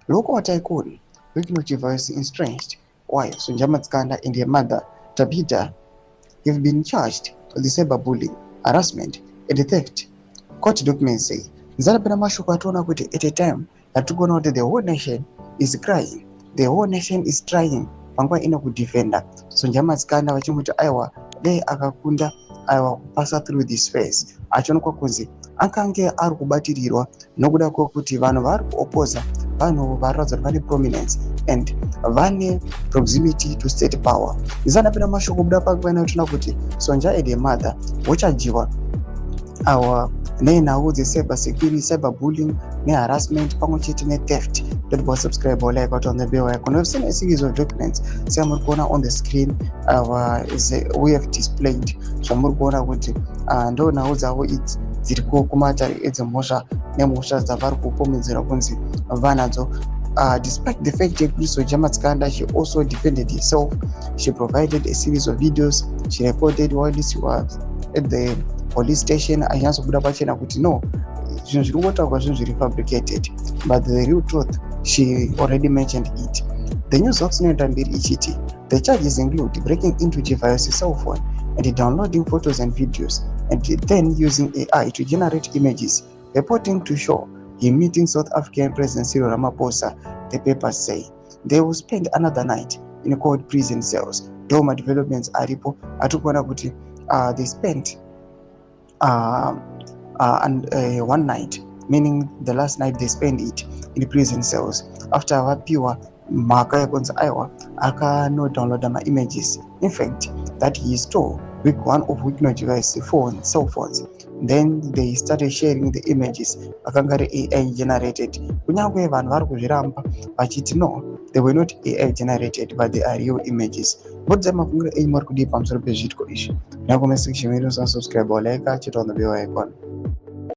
Local tycoon, Wicklow device entrenched, while Sonja Madzikanda and her mother, Tabitha, have been charged with cyberbullying, harassment, and theft. Court documents say, Nzalapena Mashuku atuona kuti at a time that to go out the whole nation is crying. The whole nation is trying panguva ino kudefenda Sonja Madzikanda vachimuti aiwa dai akakunda aiwa kupasa through this phase achionekwa kunzi akange ari kubatirirwa nokuda kwokuti vanhu vari kuopoza vanhu vanoratidza kuti vane prominence and vane proximity to state power. Nzanapena mashoko kubuda panguva ino tinoona kuti Sonja and her mother vochajiwa our nenhau dzecyber security, cyber bullying neharassment pamwe chete netheft. Don't forget to subscribe or like on the bell icon. We've seen a series of documents samuri kuona on the screen we have displayed zvamuri kuona kuti ndo nhau dzavo idzi dziri kumatare edzemhosva nemhosva dzavari kupomedzera kunzi vanadzo. Despite the fact that Sonja Madzikanda, she also defended herself. She provided a series of videos. She recorded while she was at the police station. Achanatsobuda pachena kuti no, zvinhu zviri kungotaurwa zvinhu zviri fabricated, but the real truth she already mentioned it. The news works mbiri ichiti the charges include breaking into Chivayo's cell phone and downloading photos and videos and then using AI to generate images purporting to show him meeting South African President Cyril Ramaphosa. The papers say they will spend another night in cold prison cells. Doma developments aripo atikuona kuti they spent one night, meaning the last night they spent it in prison cells after vapiwa mhaka yekunzi aiwa akanodownloada maimages. In fact, that he stole with one of Wicklow cell phones. Then they started sharing the images akanga ari AI generated. Kunyangwe vanhu vari kuzviramba vachiti no, they were not AI generated but they are real images. Bodza mafungiro enyu muri kudii pamusoro pezvitiko izvi? Nakomesa section, subscribe or like, chita on the bell icon.